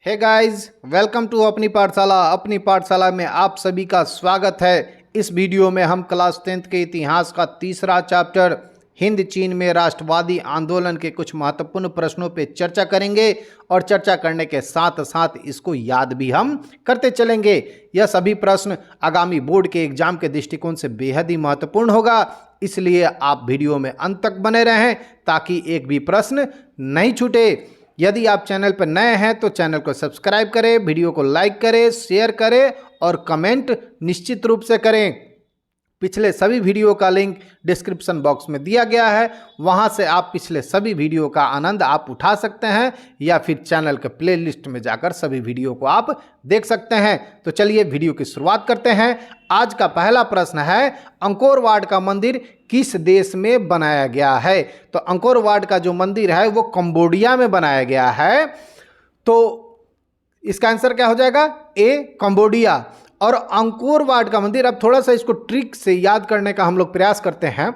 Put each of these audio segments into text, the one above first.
Hey guys, welcome to अपनी पाठशाला। अपनी पाठशाला में आप सभी का स्वागत है। इस वीडियो में हम क्लास 10th के इतिहास का तीसरा चैप्टर हिंद चीन में राष्ट्रवादी आंदोलन के कुछ महत्वपूर्ण प्रश्नों पे चर्चा करेंगे और चर्चा करने के साथ साथ इसको याद भी हम करते चलेंगे। यह सभी प्रश्न आगामी बोर्ड के एग्जाम के दृष्टिकोण से बेहद ही महत्वपूर्ण होगा, इसलिए आप वीडियो में अंत तक बने रहें ताकि एक भी प्रश्न नहीं छूटे। यदि आप चैनल पर नए हैं तो चैनल को सब्सक्राइब करें, वीडियो को लाइक करें, शेयर करें और कमेंट निश्चित रूप से करें। पिछले सभी वीडियो का लिंक डिस्क्रिप्शन बॉक्स में दिया गया है, वहां से आप पिछले सभी वीडियो का आनंद आप उठा सकते हैं या फिर चैनल के प्लेलिस्ट में जाकर सभी वीडियो को आप देख सकते हैं। तो चलिए वीडियो की शुरुआत करते हैं। आज का पहला प्रश्न है, अंकोर वाट का मंदिर किस देश में बनाया गया है? तो अंकोर वाट का जो मंदिर है वो कंबोडिया में बनाया गया है। तो इसका आंसर क्या हो जाएगा? ए, कंबोडिया। और अंकोर वाट का मंदिर, अब थोड़ा सा इसको ट्रिक से याद करने का हम लोग प्रयास करते हैं।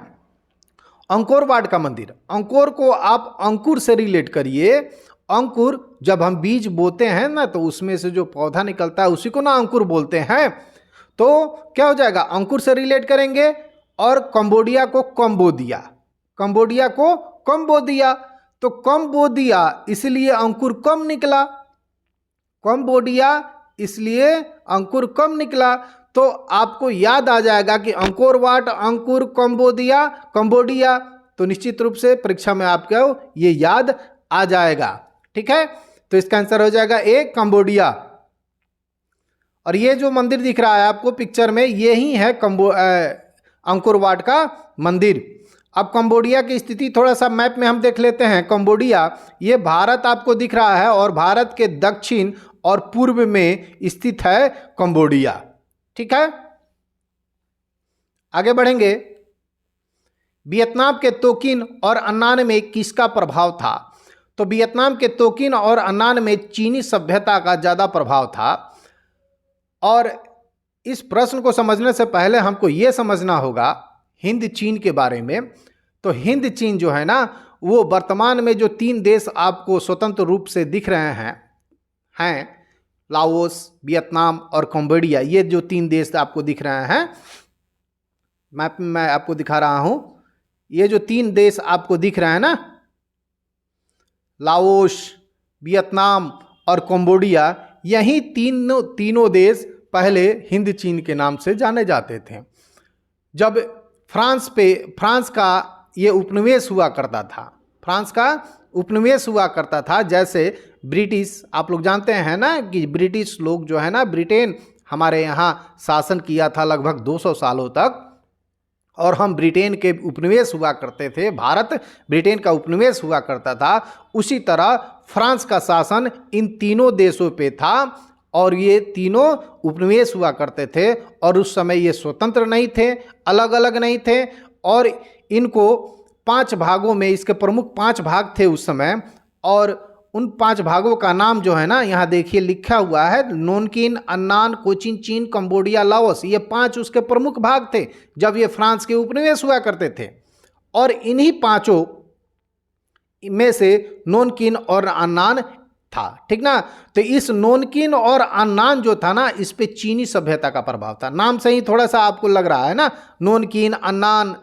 अंकोर वाट का मंदिर, अंकोर को आप अंकुर से रिलेट करिए। अंकुर, जब हम बीज बोते हैं ना तो उसमें से जो पौधा निकलता है उसी को ना अंकुर बोलते हैं। तो क्या हो जाएगा? अंकुर से रिलेट करेंगे और कंबोडिया को कंबोदिया, कंबोडिया को कंबोदिया। तो कंबोदिया इसलिए अंकुर कम निकला, कंबोडिया इसलिए अंकुर कम निकला। तो आपको याद आ जाएगा कि अंकोर वाट, अंकुर, कंबोदिया, कंबोडिया। तो निश्चित रूप से परीक्षा में आपको ये याद आ जाएगा। ठीक है, तो इसका आंसर हो जाएगा ए, कंबोडिया। और ये जो मंदिर दिख रहा है आपको पिक्चर में, ये ही है अंकोर वाट का मंदिर। अब कंबोडिया की स्थिति थोड़ा सा मैप में हम देख लेते हैं। कंबोडिया, ये भारत आपको दिख रहा है और भारत के दक्षिण और पूर्व में स्थित है कंबोडिया। ठीक है, आगे बढ़ेंगे। वियतनाम के तोकिन और अन्नान में किसका प्रभाव था? तो वियतनाम के तोकिन और अन्नान में चीनी सभ्यता का ज्यादा प्रभाव था। और इस प्रश्न को समझने से पहले हमको यह समझना होगा हिंद चीन के बारे में। तो हिंद चीन जो है ना, वो वर्तमान में जो 3 देश आपको स्वतंत्र रूप से दिख रहे हैं लाओस, वियतनाम और कंबोडिया। ये जो 3 देश आपको दिख रहे हैं, मैप में मैं आपको दिखा रहा हूं। ये जो 3 देश आपको दिख रहे हैं ना, लाओस, वियतनाम और कंबोडिया, यही तीनों देश पहले हिंद चीन के नाम से जाने जाते थे। जब फ्रांस का ये उपनिवेश हुआ करता था, फ्रांस का उपनिवेश हुआ करता था। जैसे ब्रिटिश, आप लोग जानते हैं ना कि ब्रिटिश लोग जो है ना, ब्रिटेन हमारे यहाँ शासन किया था लगभग 200 सालों तक, और हम ब्रिटेन के उपनिवेश हुआ करते थे। भारत ब्रिटेन का उपनिवेश हुआ करता था। उसी तरह फ्रांस का शासन इन तीनों देशों पे था और ये तीनों उपनिवेश हुआ करते थे। और उस समय ये स्वतंत्र नहीं थे, अलग अलग नहीं थे, और इनको 5 भागों में, इसके प्रमुख 5 भाग थे उस समय। और उन 5 भागों का नाम जो है ना, यहाँ देखिए लिखा हुआ है, नोनकिन, अन्नान, कोचिन, चीन, कंबोडिया, लाओस। ये 5 उसके प्रमुख भाग थे जब ये फ्रांस के उपनिवेश हुआ करते थे। और इन्हीं 5 में से नोनकिन और अन्नान था। ठीक ना? तो इस नोनकिन और अन्नान जो था ना, इस पे चीनी सभ्यता का प्रभाव था। नाम से ही थोड़ा सा आपको लग रहा है ना, नोनकिन, अन्नान,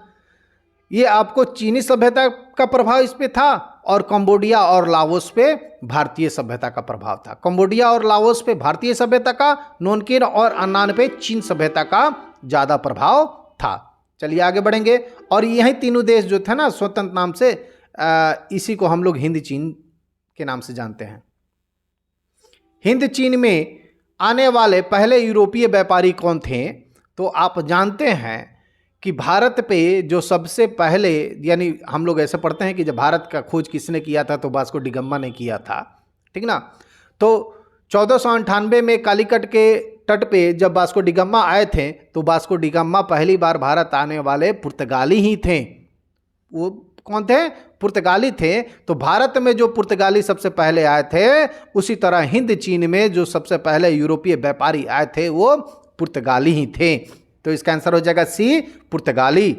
ये आपको चीनी सभ्यता का प्रभाव इस पे था। और कंबोडिया और लाओस पे भारतीय सभ्यता का प्रभाव था। कंबोडिया और लाओस पे भारतीय सभ्यता का, नोनकिन और अन्नान पे चीन सभ्यता का ज्यादा प्रभाव था। चलिए आगे बढ़ेंगे। और यही तीनों देश जो थे ना स्वतंत्र नाम से, इसी को हम लोग हिंद चीन के नाम से जानते हैं। हिंद चीन में आने वाले पहले यूरोपीय व्यापारी कौन थे? तो आप जानते हैं कि भारत पे जो सबसे पहले, यानी हम लोग ऐसे पढ़ते हैं कि जब भारत का खोज किसने किया था, तो वास्को डी गामा ने किया था। ठीक ना? तो 1498 में कालीकट के तट पे जब वास्को डी गामा आए थे, तो वास्को डी गामा पहली बार भारत आने वाले पुर्तगाली ही थे। वो कौन थे? पुर्तगाली थे। तो भारत में जो पुर्तगाली सबसे पहले आए थे, उसी तरह हिंद चीन में जो सबसे पहले यूरोपीय व्यापारी आए थे वो पुर्तगाली ही थे। तो इसका आंसर हो जाएगा सी, पुर्तगाली।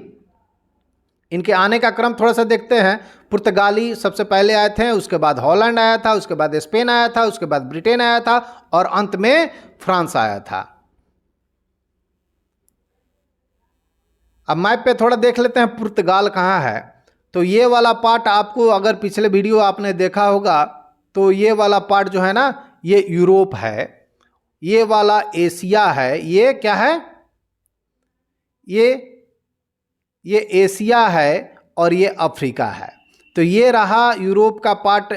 इनके आने का क्रम थोड़ा सा देखते हैं। पुर्तगाली सबसे पहले आए थे, उसके बाद हॉलैंड आया था, उसके बाद स्पेन आया था, उसके बाद ब्रिटेन आया था और अंत में फ्रांस आया था। अब मैप पे थोड़ा देख लेते हैं पुर्तगाल कहाँ है। तो ये वाला पार्ट आपको, अगर पिछले वीडियो आपने देखा होगा तो ये वाला पार्ट जो है ना, ये यूरोप है, ये वाला एशिया है, ये क्या है, ये एशिया है और ये अफ्रीका है। तो ये रहा यूरोप का पार्ट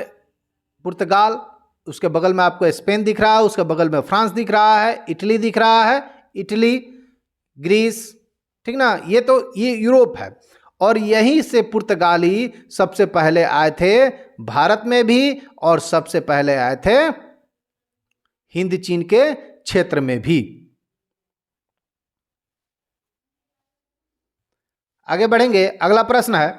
पुर्तगाल, उसके बगल में आपको स्पेन दिख रहा है, उसके बगल में फ्रांस दिख रहा है, इटली दिख रहा है, इटली, ग्रीस, ठीक ना, ये यूरोप है। और यहीं से पुर्तगाली सबसे पहले आए थे भारत में भी, और सबसे पहले आए थे हिंद चीन के क्षेत्र में भी। आगे बढ़ेंगे, अगला प्रश्न है,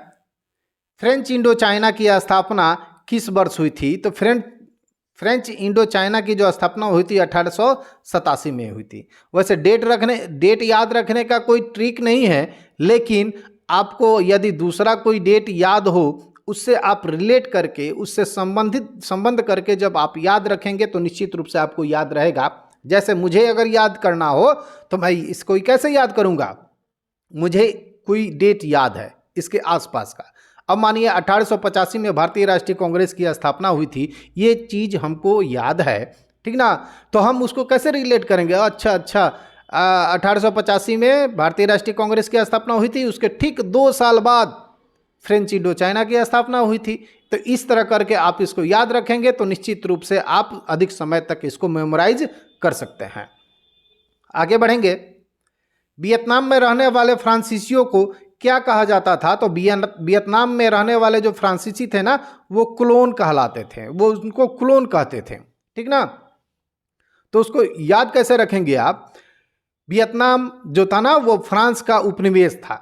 फ्रेंच इंडो चाइना की स्थापना किस वर्ष हुई थी? तो फ्रेंच इंडो चाइना की जो स्थापना हुई थी 1887 में हुई थी। वैसे डेट याद रखने का कोई ट्रिक नहीं है, लेकिन आपको यदि दूसरा कोई डेट याद हो, उससे आप रिलेट करके, उससे संबंध करके जब आप याद रखेंगे तो निश्चित रूप से आपको याद रहेगा। जैसे मुझे अगर याद करना हो तो मैं इसको कैसे याद करूंगा, मुझे कोई डेट याद है इसके आसपास का। अब मानिए 1885 में भारतीय राष्ट्रीय कांग्रेस की स्थापना हुई थी, ये चीज़ हमको याद है, ठीक ना, तो हम उसको कैसे रिलेट करेंगे? अच्छा 1885 में भारतीय राष्ट्रीय कांग्रेस की स्थापना हुई थी, उसके ठीक 2 साल बाद फ्रेंच इंडो चाइना की स्थापना हुई थी। तो इस तरह करके आप इसको याद रखेंगे तो निश्चित रूप से आप अधिक समय तक इसको मेमोराइज कर सकते हैं। आगे बढ़ेंगे, वियतनाम में रहने वाले फ्रांसीसियों को क्या कहा जाता था? तो वियतनाम में रहने वाले जो फ्रांसीसी थे ना, वो क्लोन कहलाते थे, वो उनको क्लोन कहते थे, ठीक ना। तो उसको याद कैसे रखेंगे आप? वियतनाम जो था ना, वो फ्रांस का उपनिवेश था,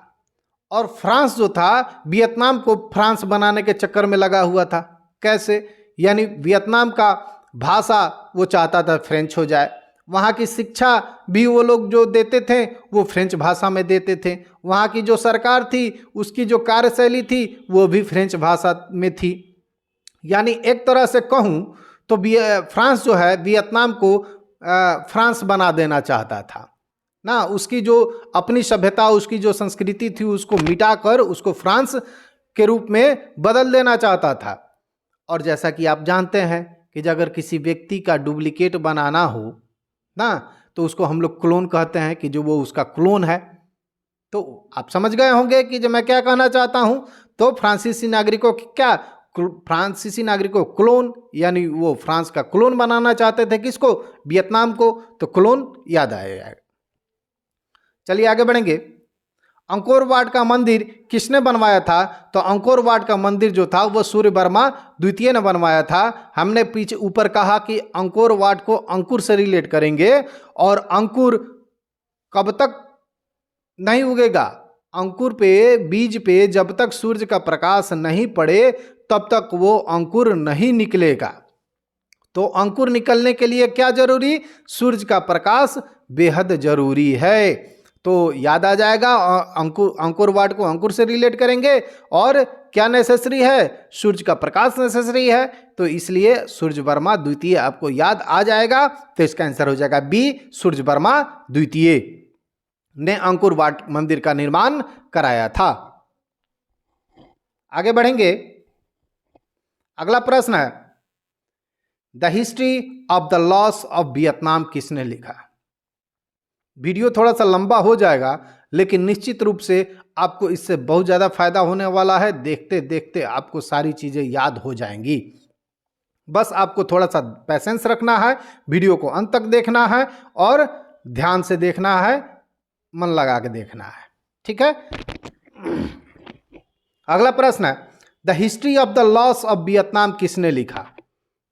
और फ्रांस जो था वियतनाम को फ्रांस बनाने के चक्कर में लगा हुआ था। कैसे? यानी वियतनाम का भाषा वो चाहता था फ्रेंच हो जाए, वहाँ की शिक्षा भी वो लोग जो देते थे वो फ्रेंच भाषा में देते थे, वहाँ की जो सरकार थी उसकी जो कार्यशैली थी वो भी फ्रेंच भाषा में थी। यानी एक तरह से कहूँ तो फ्रांस जो है वियतनाम को फ्रांस बना देना चाहता था ना, उसकी जो अपनी सभ्यता, उसकी जो संस्कृति थी उसको मिटाकर उसको फ्रांस के रूप में बदल देना चाहता था। और जैसा कि आप जानते हैं कि अगर किसी व्यक्ति का डुप्लीकेट बनाना हो ना, तो उसको हम लोग क्लोन कहते हैं, कि जो वो उसका क्लोन है। तो आप समझ गए होंगे कि जो मैं क्या कहना चाहता हूं। तो फ्रांसीसी नागरिकों क्लोन, यानी वो फ्रांस का क्लोन बनाना चाहते थे। किसको? वियतनाम को। तो क्लोन याद आएगा। चलिए आगे बढ़ेंगे, अंकोर वाट का मंदिर किसने बनवाया था? तो अंकोर वाट का मंदिर जो था वो सूर्य वर्मा द्वितीय ने बनवाया था। हमने पीछे ऊपर कहा कि अंकोर वाट को अंकुर से रिलेट करेंगे, और अंकुर कब तक नहीं उगेगा? अंकुर पे, बीज पे जब तक सूर्य का प्रकाश नहीं पड़े तब तक वो अंकुर नहीं निकलेगा। तो अंकुर निकलने के लिए क्या जरूरी? सूर्य का प्रकाश बेहद जरूरी है। तो याद आ जाएगा, अंकुर वाट को अंकुर से रिलेट करेंगे, और क्या नेसेसरी है? सूर्य का प्रकाश नेसेसरी है। तो इसलिए सूर्य वर्मा द्वितीय आपको याद आ जाएगा। तो इसका आंसर हो जाएगा बी, सूर्य वर्मा द्वितीय ने अंकुर वाट मंदिर का निर्माण कराया था। आगे बढ़ेंगे, अगला प्रश्न है, the history of the loss of Vietnam किसने लिखा? वीडियो थोड़ा सा लंबा हो जाएगा, लेकिन निश्चित रूप से आपको इससे बहुत ज़्यादा फायदा होने वाला है। देखते देखते आपको सारी चीज़ें याद हो जाएंगी। बस आपको थोड़ा सा पैसेंस रखना है, वीडियो को अंत तक देखना है, और ध्यान से देखना है, मन लगा के देखना है, ठीक है। अगला प्रश्न है, the history of the loss of Vietnam किसने लिखा?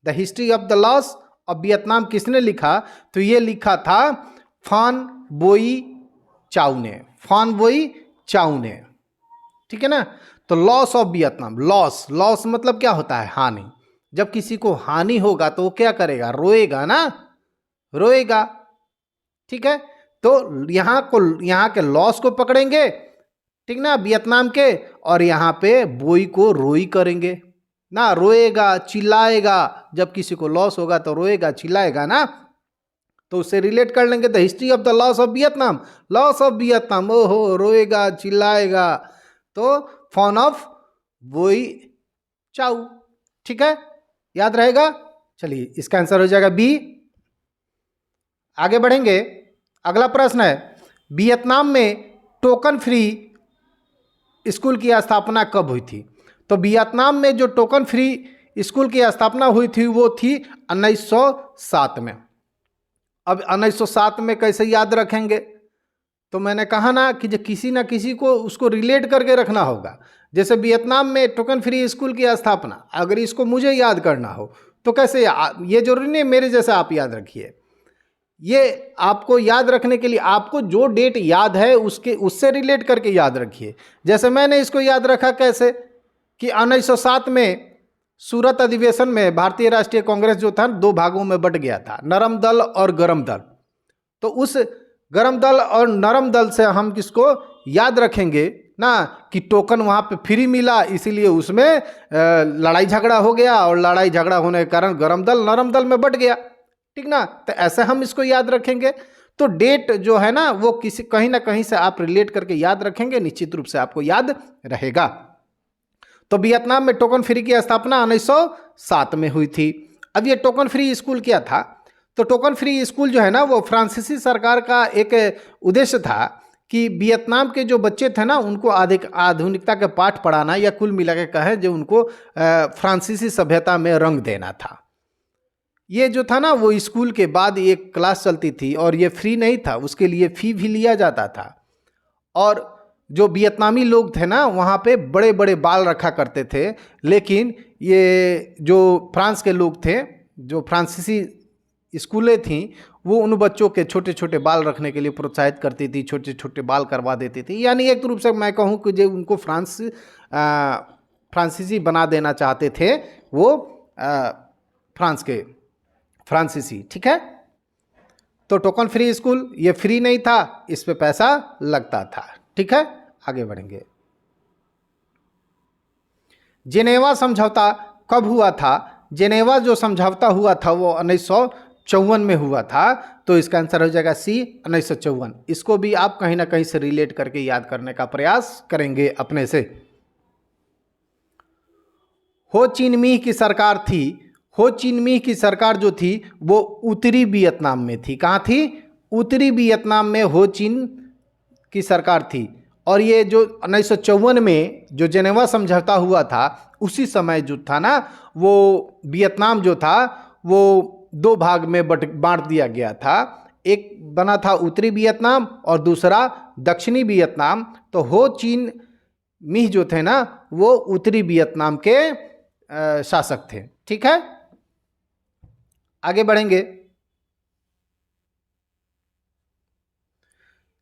The history of the loss of Vietnam किसने लिखा? तो ये लिखा था फान बोई चाउ ने। फान बोई चाउ ने, ठीक है ना। तो लॉस ऑफ वियतनाम, लॉस मतलब क्या होता है? हानि। जब किसी को हानि होगा तो वो क्या करेगा? रोएगा ना, रोएगा, ठीक है। तो यहाँ के लॉस को पकड़ेंगे, ठीक ना, वियतनाम के। और यहाँ पे बोई को रोई करेंगे ना, रोएगा चिल्लाएगा, जब किसी को लॉस होगा तो रोएगा चिल्लाएगा ना, तो उससे रिलेट कर लेंगे the history of the loss of Vietnam, loss of Vietnam, ओहो रोएगा चिल्लाएगा, तो फॉन ऑफ बोई चाउ। ठीक है, याद रहेगा। चलिए इसका आंसर हो जाएगा बी। आगे बढ़ेंगे, अगला प्रश्न है, वियतनाम में टोकन फ्री स्कूल की स्थापना कब हुई थी? तो वियतनाम में जो टोकन फ्री स्कूल की स्थापना हुई थी वो थी 1907 में। अब 1907 में कैसे याद रखेंगे? तो मैंने कहा ना कि जो किसी ना किसी को उसको रिलेट करके रखना होगा। जैसे वियतनाम में टोकन फ्री स्कूल की स्थापना, अगर इसको मुझे याद करना हो तो कैसे, ये जरूरी नहीं मेरे जैसा आप याद रखिए। ये आपको याद रखने के लिए आपको जो डेट याद है उससे रिलेट करके याद रखिए। जैसे मैंने इसको याद रखा कैसे कि 1907 में सूरत अधिवेशन में भारतीय राष्ट्रीय कांग्रेस जो था दो भागों में बट गया था, नरम दल और गरम दल। तो उस गरम दल और नरम दल से हम किसको याद रखेंगे ना कि टोकन वहाँ पे फ्री मिला, इसीलिए उसमें लड़ाई झगड़ा हो गया, और लड़ाई झगड़ा होने के कारण गरम दल नरम दल में बट गया। ठीक ना, तो ऐसे हम इसको याद रखेंगे। तो डेट जो है ना वो किसी कहीं ना कहीं से आप रिलेट करके याद रखेंगे, निश्चित रूप से आपको याद रहेगा। तो वियतनाम में टोकन फ्री की स्थापना 1907 में हुई थी। अब ये टोकन फ्री स्कूल क्या था? तो टोकन फ्री स्कूल जो है ना वो फ्रांसीसी सरकार का एक उद्देश्य था कि वियतनाम के जो बच्चे थे ना उनको आधुनिकता के पाठ पढ़ाना, या कुल मिला के कहें जो उनको फ्रांसीसी सभ्यता में रंग देना था। ये जो था ना वो स्कूल के बाद एक क्लास चलती थी, और ये फ्री नहीं था, उसके लिए फ़ी भी लिया जाता था। और जो वियतनामी लोग थे ना वहाँ पे बड़े बड़े बाल रखा करते थे, लेकिन ये जो फ्रांस के लोग थे, जो फ्रांसीसी स्कूलें थीं, वो उन बच्चों के छोटे छोटे बाल रखने के लिए प्रोत्साहित करती थी, छोटे छोटे बाल करवा देती थी। यानी एक रूप से मैं कहूँ कि जो उनको फ्रांसीसी बना देना चाहते थे वो फ्रांस के फ्रांसीसी। ठीक है, तो टोकन फ्री स्कूल ये फ्री नहीं था, इस पे पैसा लगता था। ठीक है, आगे बढ़ेंगे। जेनेवा समझौता कब हुआ था? जेनेवा जो समझौता हुआ था वो 1954 में हुआ था, तो इसका आंसर हो जाएगा सी 1954। इसको भी आप कहीं ना कहीं से रिलेट करके याद करने का प्रयास करेंगे अपने से। हो चिन मिन्ह की सरकार थी, हो चिन मिन्ह की सरकार जो थी वो उत्तरी वियतनाम में थी। कहाँ थी? उत्तरी वियतनाम में हो चिन की सरकार थी। और ये जो 1954 में जो जेनेवा समझौता हुआ था उसी समय जो था ना वो वियतनाम जो था वो दो भाग में बांट दिया गया था। एक बना था उत्तरी वियतनाम और दूसरा दक्षिणी वियतनाम। तो हो चिन मिन्ह जो थे ना वो उत्तरी वियतनाम के शासक थे। ठीक है, आगे बढ़ेंगे।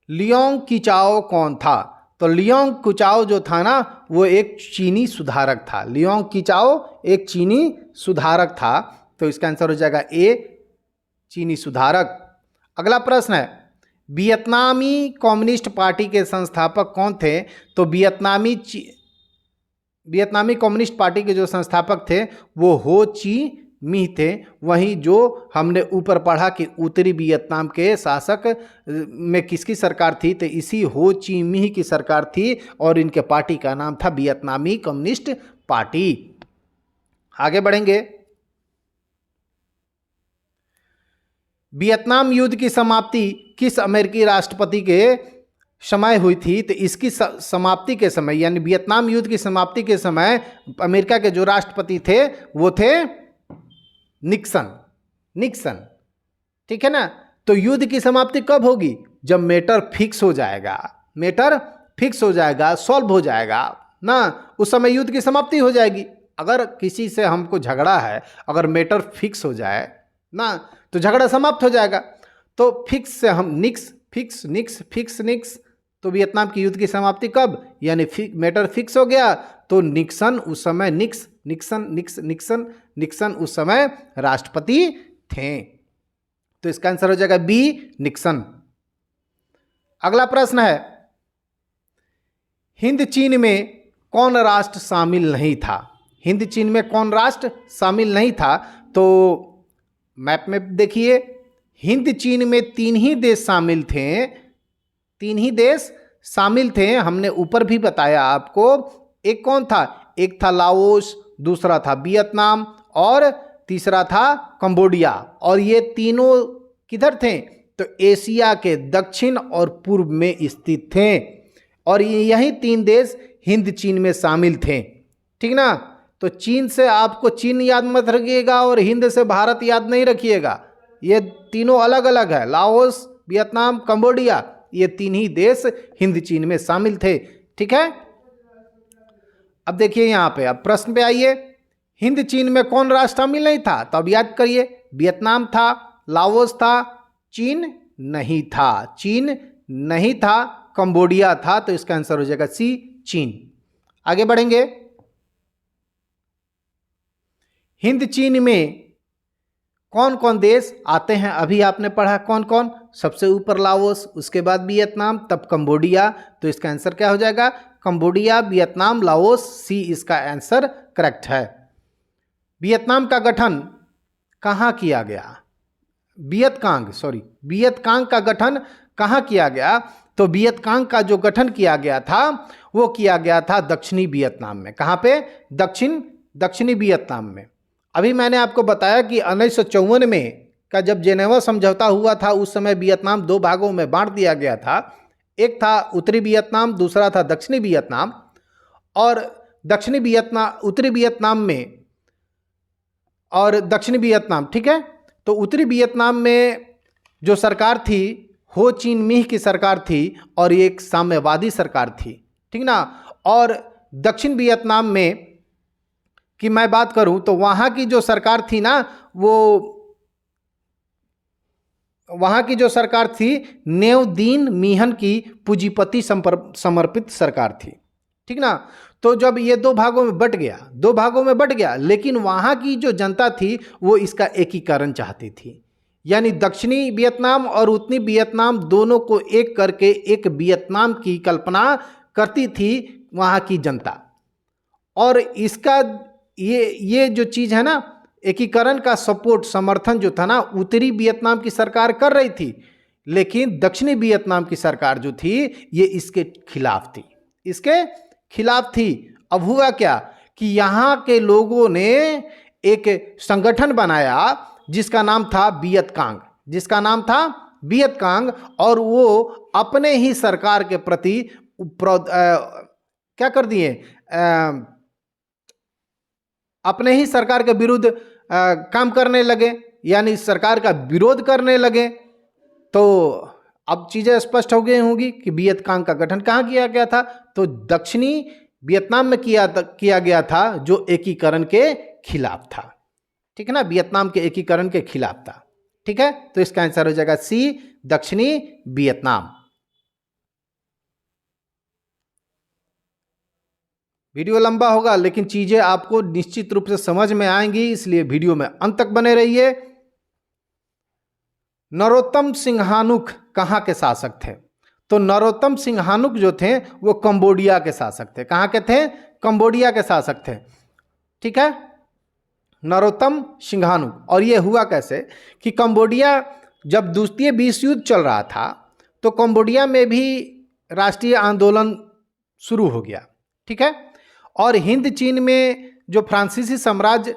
लियोंग किचाओ कौन था? तो लियोंग किचाओ जो था ना वो एक चीनी सुधारक था। लियोंग किचाओ एक चीनी सुधारक था, तो इसका आंसर हो जाएगा ए चीनी सुधारक। अगला प्रश्न है, वियतनामी कम्युनिस्ट पार्टी के संस्थापक कौन थे? तो वियतनामी कम्युनिस्ट पार्टी के जो संस्थापक थे वो हो ची मिन्ह थे। वहीं जो हमने ऊपर पढ़ा कि उत्तरी वियतनाम के शासक में किसकी सरकार थी, तो इसी हो ची मिन्ह की सरकार थी, और इनके पार्टी का नाम था वियतनामी कम्युनिस्ट पार्टी। आगे बढ़ेंगे। वियतनाम युद्ध की समाप्ति किस अमेरिकी राष्ट्रपति के समय हुई थी? तो इसकी समाप्ति के समय यानी वियतनाम युद्ध की समाप्ति के समय अमेरिका के जो राष्ट्रपति थे वो थे निक्सन। ठीक है ना, तो युद्ध की समाप्ति कब होगी? जब मैटर फिक्स हो जाएगा, मैटर फिक्स हो जाएगा, सॉल्व हो जाएगा ना, उस समय युद्ध की समाप्ति हो जाएगी। अगर किसी से हमको झगड़ा है, अगर मैटर फिक्स हो जाए ना तो झगड़ा समाप्त हो जाएगा। तो फिक्स से हम निक्स, तो वियतनाम की युद्ध की समाप्ति कब? यानी मैटर फिक्स हो गया तो निक्सन उस समय निक्सन उस समय राष्ट्रपति थे। तो इसका आंसर हो जाएगा बी निक्सन। अगला प्रश्न है, हिंद चीन में कौन राष्ट्र शामिल नहीं था? हिंद चीन में कौन राष्ट्र शामिल नहीं था? तो मैप में देखिए, हिंद चीन में तीन ही देश शामिल थे, तीन ही देश शामिल थे। हमने ऊपर भी बताया आपको। एक कौन था? एक था लाओस, दूसरा था वियतनाम और तीसरा था कंबोडिया। और ये तीनों किधर थे? तो एशिया के दक्षिण और पूर्व में स्थित थे। और यही तीन देश हिंद चीन में शामिल थे, ठीक ना। तो चीन से आपको चीन याद मत रखिएगा और हिंद से भारत याद नहीं रखिएगा, ये तीनों अलग अलग है। लाओस, वियतनाम, कंबोडिया, ये तीन ही देश हिंद चीन में शामिल थे, ठीक है। अब देखिए यहाँ पे, अब प्रश्न पे आइए, हिंद चीन में कौन राष्ट्र शामिल नहीं था? तो अब याद करिए, वियतनाम था, लाओस था, चीन नहीं था, चीन नहीं था, कंबोडिया था। तो इसका आंसर हो जाएगा सी, चीन। आगे बढ़ेंगे, हिंद चीन में कौन कौन देश आते हैं? अभी आपने पढ़ा कौन कौन। सबसे ऊपर लाओस, उसके बाद वियतनाम, तब कंबोडिया। तो इसका आंसर क्या हो जाएगा? कंबोडिया, वियतनाम, लाओस, सी इसका आंसर करेक्ट है। वियतनाम का गठन कहाँ किया गया? वियतकांग का गठन कहाँ किया गया? तो वियतकांग का जो गठन किया गया था वो किया गया था दक्षिणी वियतनाम में। कहाँ पे? दक्षिणी वियतनाम में। अभी मैंने आपको बताया कि 1954 में का जब जेनेवा समझौता हुआ था, उस समय वियतनाम दो भागों में बांट दिया गया था। एक था उत्तरी वियतनाम, दूसरा था दक्षिणी वियतनाम। और उत्तरी वियतनाम में और दक्षिणी वियतनाम, ठीक है। तो उत्तरी वियतनाम में जो सरकार थी हो चिन मिह की सरकार थी और ये एक साम्यवादी सरकार थी, ठीक ना। और दक्षिण वियतनाम में कि मैं बात करूं तो वहाँ की जो सरकार थी ना, वो वहाँ की जो सरकार थी नेव दीन मिहन की पूंजीपति समर्पित सरकार थी, ठीक ना। तो जब ये दो भागों में बट गया, लेकिन वहाँ की जो जनता थी वो इसका एकीकरण चाहती थी। यानी दक्षिणी वियतनाम और उत्तरी वियतनाम दोनों को एक करके एक वियतनाम की कल्पना करती थी वहाँ की जनता। और इसका ये जो चीज़ है ना, एकीकरण का समर्थन जो था ना, उत्तरी वियतनाम की सरकार कर रही थी, लेकिन दक्षिणी वियतनाम की सरकार जो थी ये इसके खिलाफ थी। अब हुआ क्या कि यहाँ के लोगों ने एक संगठन बनाया जिसका नाम था वियतकांग, और वो अपने ही सरकार के प्रति क्या कर दिए, अपने ही सरकार के विरुद्ध काम करने लगे, यानी सरकार का विरोध करने लगे। तो अब चीज़ें स्पष्ट हो गई होंगी कि वियतकांग का गठन कहाँ किया गया था? तो दक्षिणी वियतनाम में किया गया था, जो एकीकरण के खिलाफ था, ठीक है ना, वियतनाम के एकीकरण के खिलाफ था, ठीक है। तो इसका आंसर हो जाएगा सी, दक्षिणी वियतनाम। वीडियो लंबा होगा लेकिन चीजें आपको निश्चित रूप से समझ में आएंगी, इसलिए वीडियो में अंत तक बने रहिए। नरोत्तम सिंहानुक कहाँ के शासक थे? तो नरोत्तम सिंहानुक जो थे वो कंबोडिया के शासक थे। कहाँ के थे? कंबोडिया के शासक थे, ठीक है, नरोत्तम सिंहानुक। और ये हुआ कैसे कि कंबोडिया जब द्वितीय विश्व युद्ध चल रहा था तो कंबोडिया में भी राष्ट्रीय आंदोलन शुरू हो गया, ठीक है। और हिंद चीन में जो फ्रांसीसी साम्राज्य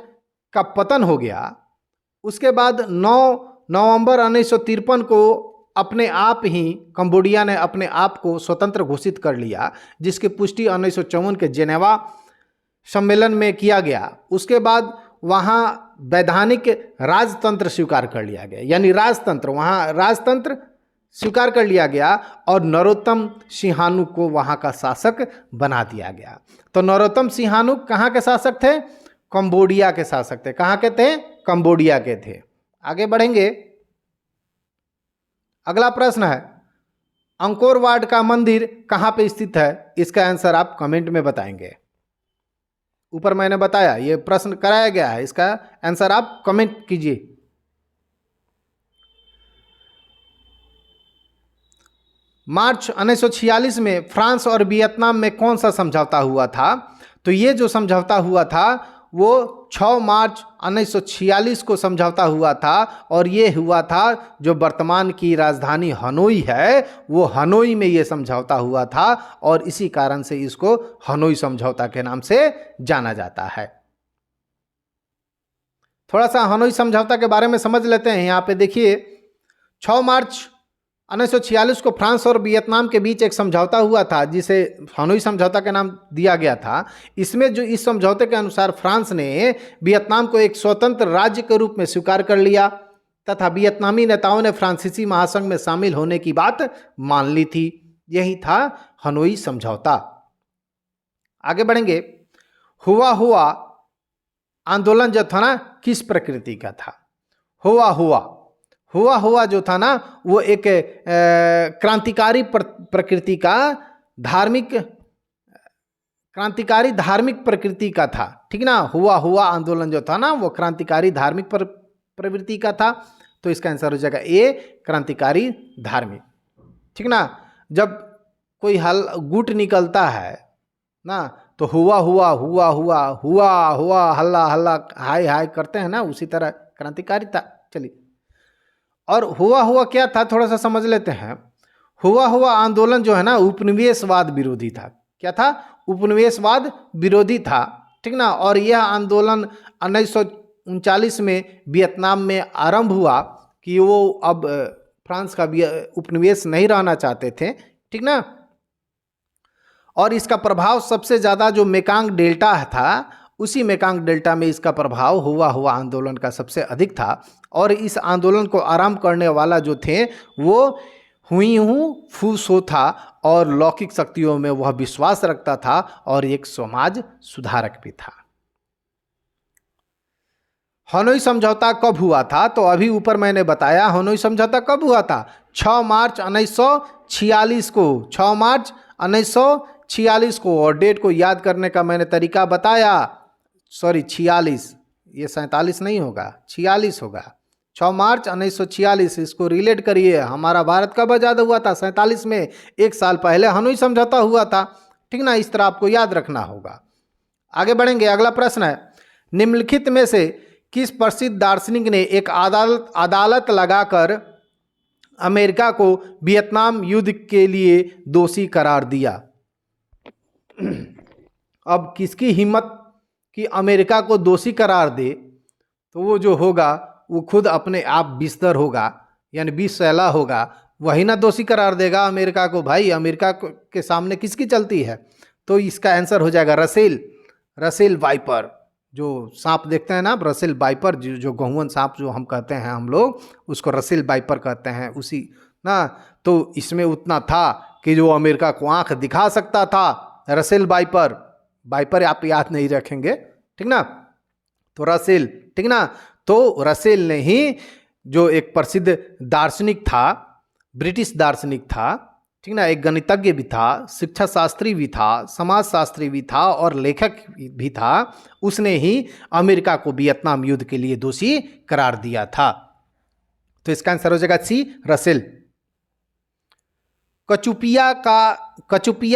का पतन हो गया, उसके बाद 9 नवंबर 1953 को अपने आप ही कंबोडिया ने अपने आप को स्वतंत्र घोषित कर लिया, जिसकी पुष्टि 1954 के जेनेवा सम्मेलन में किया गया। उसके बाद वहाँ वैधानिक राजतंत्र स्वीकार कर लिया गया, यानी राजतंत्र स्वीकार कर लिया गया और नरोत्तम सिंहानुक को वहाँ का शासक बना दिया गया। तो नरोत्तम सिंहानुक कहाँ के शासक थे? कंबोडिया के शासक थे। कहाँ के थे? कंबोडिया के थे। आगे बढ़ेंगे, अगला प्रश्न है, अंकोर वाट का मंदिर कहाँ पे स्थित है? इसका आंसर आप कमेंट में बताएंगे। ऊपर मैंने बताया ये प्रश्न कराया गया है, इसका आंसर आप कमेंट कीजिए। मार्च 1946 में फ्रांस और वियतनाम में कौन सा समझौता हुआ था? तो ये जो समझौता हुआ था वो 6 मार्च 1946 को समझौता हुआ था और ये हुआ था जो वर्तमान की राजधानी हनोई है, वो हनोई में ये समझौता हुआ था और इसी कारण से इसको हनोई समझौता के नाम से जाना जाता है। थोड़ा सा हनोई समझौता के बारे में समझ लेते हैं। यहाँ पे देखिए 6 मार्च 1946 को फ्रांस और वियतनाम के बीच एक समझौता हुआ था जिसे हनोई समझौता का नाम दिया गया था। इसमें जो इस समझौते के अनुसार फ्रांस ने वियतनाम को एक स्वतंत्र राज्य के रूप में स्वीकार कर लिया तथा वियतनामी नेताओं ने फ्रांसीसी महासंघ में शामिल होने की बात मान ली थी। यही था हनोई समझौता। आगे बढ़ेंगे। हुआ आंदोलन जो था ना किस प्रकृति का था? हुआ जो था ना वो एक क्रांतिकारी प्रकृति का क्रांतिकारी धार्मिक प्रकृति का था। ठीक ना, हुआ आंदोलन जो था ना वो क्रांतिकारी धार्मिक प्रवृत्ति का था। तो इसका आंसर हो जाएगा ए, क्रांतिकारी धार्मिक। ठीक ना, जब कोई गुट निकलता है ना तो हुआ हल्ला हल्ला हाय हाय करते हैं ना, उसी तरह क्रांतिकारी था। चलिए, और हुआ क्या था थोड़ा सा समझ लेते हैं। हुआ आंदोलन जो है ना उपनिवेशवाद विरोधी था। क्या था? उपनिवेशवाद विरोधी था। ठीक ना, और यह आंदोलन 1939 में वियतनाम में आरंभ हुआ कि वो अब फ्रांस का उपनिवेश नहीं रहना चाहते थे। ठीक ना, और इसका प्रभाव सबसे ज़्यादा जो मेकांग डेल्टा था, उसी मेकांग डेल्टा में इसका प्रभाव हुआ आंदोलन का सबसे अधिक था। और इस आंदोलन को आरंभ करने वाला जो थे वो हुई फू सो था और लौकिक शक्तियों में वह विश्वास रखता था और एक समाज सुधारक भी था। हनोई समझौता कब हुआ था? तो अभी ऊपर मैंने बताया हनोई समझौता कब हुआ था। 6 मार्च 1946 को, 6 मार्च 1946 को। और डेट को याद करने का मैंने तरीका बताया। सॉरी 46, ये 47 नहीं होगा, 46 होगा। 6 मार्च 1946, इसको रिलेट करिए। हमारा भारत कब आज़ाद हुआ था? 47 में, 1 साल पहले हनोई समझौता हुआ था। ठीक ना, इस तरह आपको याद रखना होगा। आगे बढ़ेंगे। अगला प्रश्न है, निम्नलिखित में से किस प्रसिद्ध दार्शनिक ने एक अदालत लगाकर अमेरिका को वियतनाम युद्ध के लिए दोषी करार दिया? अब किसकी हिम्मत कि अमेरिका को दोषी करार दे, तो वो जो होगा वो खुद अपने आप बिस्तर होगा, यानी विषैला होगा, वही ना दोषी करार देगा अमेरिका को। भाई अमेरिका के सामने किसकी चलती है? तो इसका आंसर हो जाएगा रसेल वाइपर। जो सांप देखते हैं ना, रसेल वाइपर, जो गहुवन सांप जो हम कहते हैं, हम लोग उसको रसेल वाइपर कहते हैं, उसी ना। तो इसमें उतना था कि जो अमेरिका को आंख दिखा सकता था, रसेल वाइपर आप याद नहीं रखेंगे। ठीक ना, तो रसेल। ठीक ना, तो रसेल ने ही, जो एक प्रसिद्ध दार्शनिक था, ब्रिटिश दार्शनिक था, ठीक ना, एक गणितज्ञ भी था, शिक्षा शास्त्री भी था, समाज शास्त्री भी था और लेखक भी था, उसने ही अमेरिका को वियतनाम युद्ध के लिए दोषी करार दिया था। तो इसका आंसर हो जाएगा सी, रसेल। कचुपिया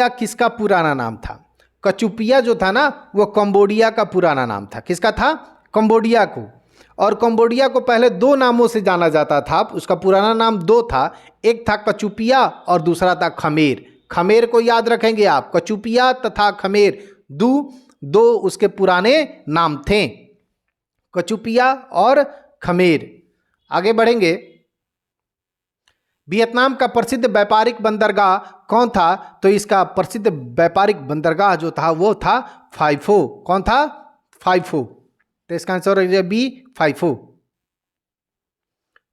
किसका पुराना नाम था? कचुपिया जो था ना वो कंबोडिया का पुराना नाम था। किसका था? कंबोडिया को। और कंबोडिया को पहले 2 नामों से जाना जाता था। उसका पुराना नाम 2 था, एक था कचुपिया और दूसरा था खमेर। खमेर को याद रखेंगे आप, कचुपिया तथा खमेर दो उसके पुराने नाम थे, कचुपिया और खमेर। आगे बढ़ेंगे। वियतनाम का प्रसिद्ध व्यापारिक बंदरगाह कौन था? तो इसका प्रसिद्ध व्यापारिक बंदरगाह जो था वो था फाइफो। कौन था? फाइफो। तो इसका आंसर है बी, फाइफो।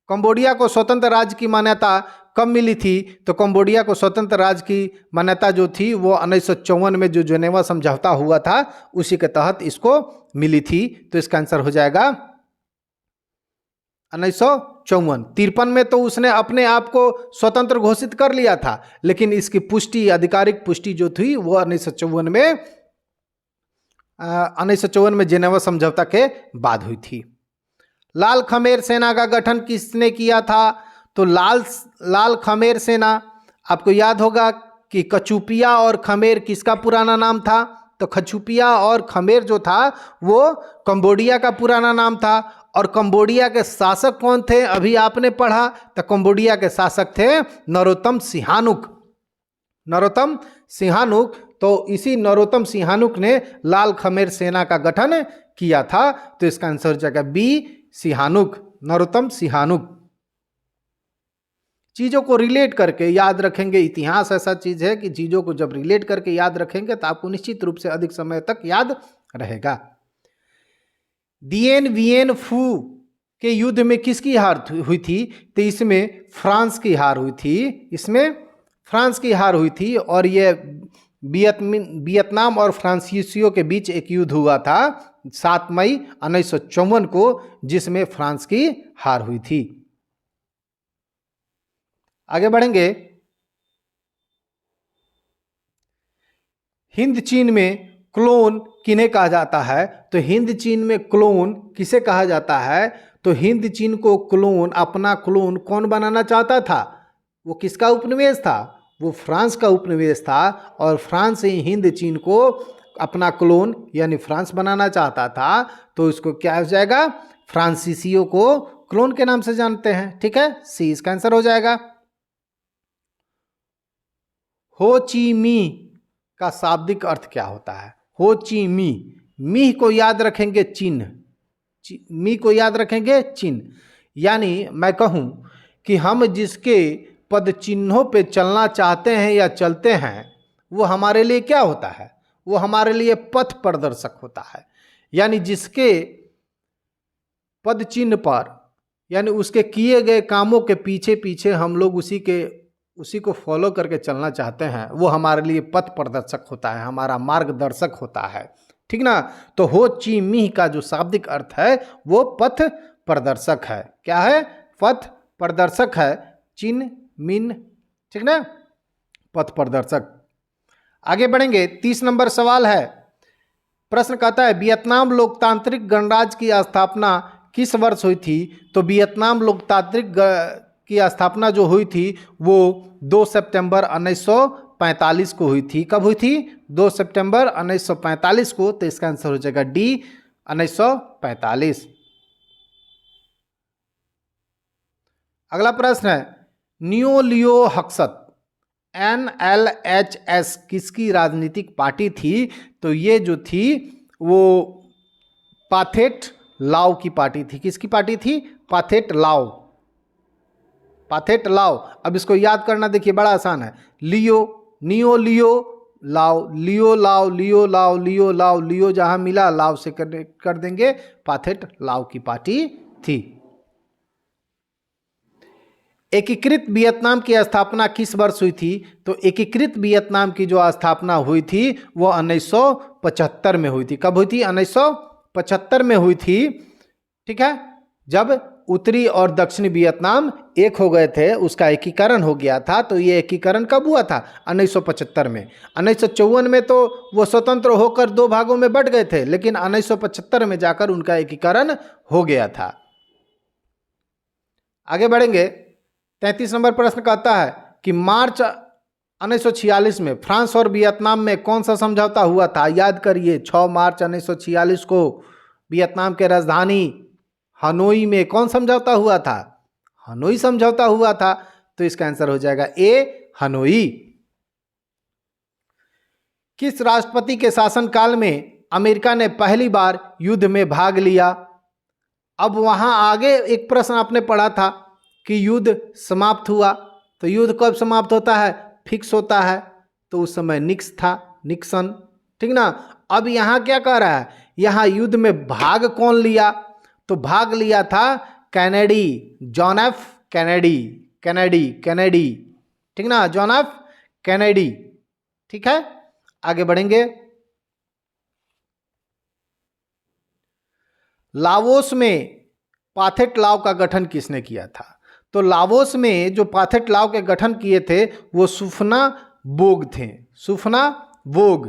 कंबोडिया को स्वतंत्र राज्य की मान्यता कब मिली थी? तो कंबोडिया को स्वतंत्र राज्य की मान्यता जो थी वो 1954 में जो जेनेवा समझौता हुआ था उसी के तहत इसको मिली थी। तो इसका आंसर हो जाएगा 1954। 53 में तो उसने अपने आप को स्वतंत्र घोषित कर लिया था, लेकिन इसकी पुष्टि, आधिकारिक पुष्टि जो थी वो 1954 में जेनेवा समझौता के बाद हुई थी। लाल खमेर सेना का गठन किसने किया था? तो लाल खमेर सेना आपको याद होगा कि कचुपिया और खमेर किसका पुराना नाम था? तो कचुपिया और खमेर जो था वो कंबोडिया का पुराना नाम था। और कंबोडिया के शासक कौन थे? अभी आपने पढ़ा, तो कंबोडिया के शासक थे नरोत्तम सिहानुक। नरोत्तम सिहानुक। तो इसी नरोत्तम सिहानुक ने लाल खमेर सेना का गठन किया था। तो इसका आंसर हो जाएगा बी, सिहानुक, नरोत्तम सिहानुक। चीज़ों को रिलेट करके याद रखेंगे। इतिहास ऐसा चीज़ है कि चीज़ों को जब रिलेट करके याद रखेंगे तो आपको निश्चित रूप से अधिक समय तक याद रहेगा। दिएन वियेन फू के युद्ध में किसकी हार हुई थी? तो इसमें फ्रांस की हार हुई थी। इसमें फ्रांस की हार हुई थी। और यह वियतनाम और फ्रांसीसियों के बीच एक युद्ध हुआ था 7 मई 1954 को, जिसमें फ्रांस की हार हुई थी। आगे बढ़ेंगे। हिंद चीन में क्लोन किन्हें कहा जाता है? तो हिंद चीन में क्लोन किसे कहा जाता है? तो हिंद चीन को क्लोन, अपना क्लोन कौन बनाना चाहता था? वो किसका उपनिवेश था? वो फ्रांस का उपनिवेश था। और फ्रांस ही हिंद चीन को अपना क्लोन यानी फ्रांस बनाना चाहता था। तो इसको क्या हो जाएगा? फ्रांसीसियों को क्लोन के नाम से जानते हैं। ठीक है, सी इसका आंसर हो जाएगा। हो ची मी का शाब्दिक अर्थ क्या होता है? हो ची मी, मी को याद रखेंगे चिन्ह, मी को याद रखेंगे चिन्ह। यानी मैं कहूं कि हम जिसके पद चिन्हों पे चलना चाहते हैं या चलते हैं, वो हमारे लिए क्या होता है? वो हमारे लिए पथ प्रदर्शक होता है। यानी जिसके पद चिन्ह पर, यानी उसके किए गए कामों के पीछे पीछे हम लोग उसी को फॉलो करके चलना चाहते हैं, वो हमारे लिए पथ प्रदर्शक होता है, हमारा मार्गदर्शक होता है। ठीक ना? तो हो ची मिह का जो शाब्दिक अर्थ है वो पथ प्रदर्शक है। क्या है? पथ प्रदर्शक है। चिन्ह मिन, ठीक ना, पथ प्रदर्शक। आगे बढ़ेंगे। 30 नंबर सवाल है। प्रश्न कहता है वियतनाम लोकतांत्रिक गणराज्य की स्थापना किस वर्ष हुई थी? तो वियतनाम लोकतांत्रिक की स्थापना जो हुई थी वो 2 सितंबर 1945 को हुई थी। कब हुई थी? 2 सितंबर 1945 को। तो इसका आंसर हो जाएगा डी, 1945। अगला प्रश्न है नियो लियो हक्सत, NLHS किसकी राजनीतिक पार्टी थी? तो ये जो थी वो पाथेट लाओ की पार्टी थी। किसकी पार्टी थी? पाथेट लाओ, पाथेट लाओ। अब इसको याद करना देखिए बड़ा आसान है। लियो, नियो लियो लाओ, लियो लाओ, लियो लाओ, लियो लाओ, लियो जहां मिला लाओ से कर देंगे, पाथेट लाओ की पार्टी थी। एकीकृत वियतनाम की स्थापना किस वर्ष हुई थी? तो एकीकृत वियतनाम की जो स्थापना हुई थी वो 1975 में हुई थी। कब हुई थी? 1975 में हुई थी। ठीक है, जब उत्तरी और दक्षिणी वियतनाम एक हो गए थे, उसका एकीकरण हो गया था। तो ये एकीकरण कब हुआ था? 1975 में। 1954 में तो वो स्वतंत्र होकर 2 भागों में बट गए थे, लेकिन 1975 में जाकर उनका एकीकरण हो गया था। आगे बढ़ेंगे। 33 नंबर प्रश्न कहता है कि मार्च 1946 में फ्रांस और वियतनाम में कौन सा समझौता हुआ था? याद करिए, 6 मार्च 1946 को वियतनाम के राजधानी हनोई में कौन समझौता हुआ था? हनोई समझौता हुआ था। तो इसका आंसर हो जाएगा ए, हनोई। किस राष्ट्रपति के शासनकाल में अमेरिका ने पहली बार युद्ध में भाग लिया? अब वहां आगे एक प्रश्न आपने पढ़ा था कि युद्ध समाप्त हुआ। तो युद्ध कब समाप्त होता है? फिक्स होता है। तो उस समय निक्सन। ठीक ना? अब यहां क्या कह रहा है? यहां युद्ध में भाग कौन लिया? तो भाग लिया था कैनेडी, जॉन एफ कैनेडी। ठीक ना, जॉन एफ कैनेडी। ठीक है, आगे बढ़ेंगे। लाओस में पाथेट लाओ का गठन किसने किया था? तो लाओस में जो पाथेट लाओ के गठन किए थे वो सुफना बोग थे। सुफना बोग।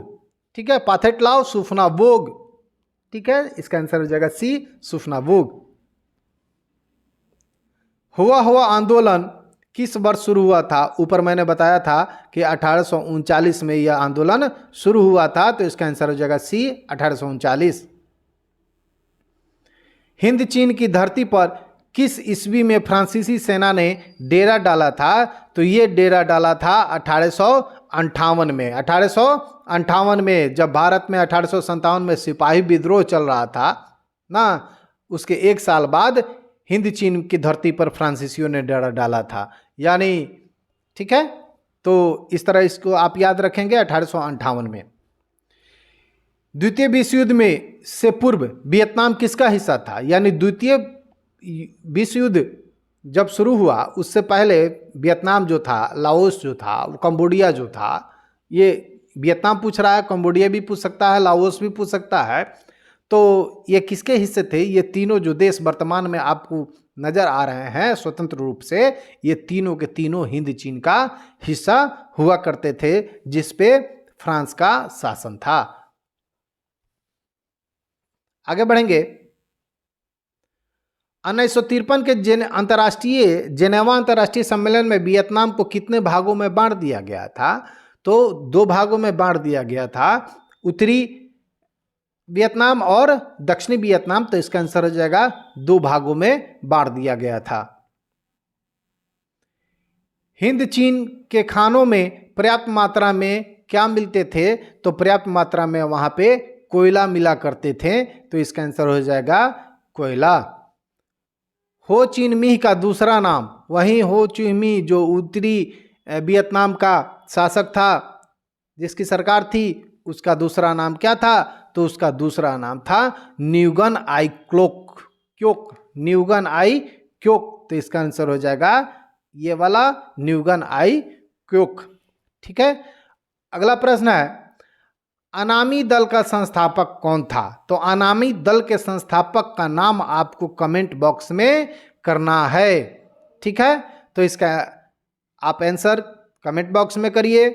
ठीक है, पाथेट लाओ, सुफना बोग। ठीक है, इसका आंसर हो जाएगा सी, सुफना बोग। हुआ आंदोलन किस वर्ष शुरू हुआ था? ऊपर मैंने बताया था कि 1839 में यह आंदोलन शुरू हुआ था, तो इसका आंसर हो जाएगा सी, 1839। हिंद चीन की धरती पर किस ईस्वी में फ्रांसीसी सेना ने डेरा डाला था? तो ये डेरा डाला था 1858 में। 1858 में, जब भारत में 1857 में सिपाही विद्रोह चल रहा था ना, उसके एक साल बाद हिंद चीन की धरती पर फ्रांसीसियों ने डेरा डाला था। यानी ठीक है, तो इस तरह इसको आप याद रखेंगे 1858 में। द्वितीय विश्व युद्ध में से पूर्व वियतनाम किसका हिस्सा था? यानी द्वितीय विश्व युद्ध जब शुरू हुआ उससे पहले वियतनाम जो था, लाओस जो था, कंबोडिया जो था, ये वियतनाम पूछ रहा है, कंबोडिया भी पूछ सकता है, लाओस भी पूछ सकता है, तो ये किसके हिस्से थे? ये तीनों जो देश वर्तमान में आपको नजर आ रहे हैं स्वतंत्र रूप से, ये तीनों के तीनों हिंद चीन का हिस्सा हुआ करते थे, जिसपे फ्रांस का शासन था। आगे बढ़ेंगे। 1953 के अंतर्राष्ट्रीय जेनेवा अंतर्राष्ट्रीय सम्मेलन में वियतनाम को कितने भागों में बांट दिया गया था? तो 2 भागों में बांट दिया गया था, उत्तरी वियतनाम और दक्षिणी वियतनाम। तो इसका आंसर हो जाएगा 2 भागों में बांट दिया गया था। हिंद चीन के खानों में पर्याप्त मात्रा में क्या मिलते थे? तो पर्याप्त मात्रा में वहां पे कोयला मिला करते थे, तो इसका आंसर हो जाएगा कोयला। हो चिन मिह का दूसरा नाम? वही हो चिन मिह जो उत्तरी वियतनाम का शासक था, जिसकी सरकार थी, उसका दूसरा नाम क्या था? तो उसका दूसरा नाम था न्युगन आई क्योक, न्युगन आई क्योक। तो इसका आंसर हो जाएगा ये वाला, न्युगन आई क्योक। ठीक है, अगला प्रश्न है, अनामी दल का संस्थापक कौन था? तो अनामी दल के संस्थापक का नाम आपको कमेंट बॉक्स में करना है। ठीक है, तो इसका आप आंसर कमेंट बॉक्स में करिए।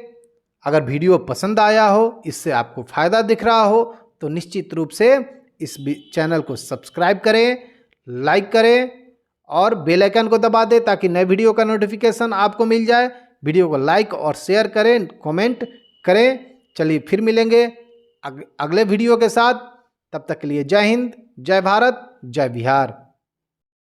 अगर वीडियो पसंद आया हो, इससे आपको फायदा दिख रहा हो, तो निश्चित रूप से इस चैनल को सब्सक्राइब करें, लाइक करें और बेल आइकन को दबा दें ताकि नए वीडियो का नोटिफिकेशन आपको मिल जाए। वीडियो को लाइक और शेयर करें, कमेंट करें। चलिए फिर मिलेंगे अगले वीडियो के साथ। तब तक के लिए जय हिंद, जय भारत, जय बिहार।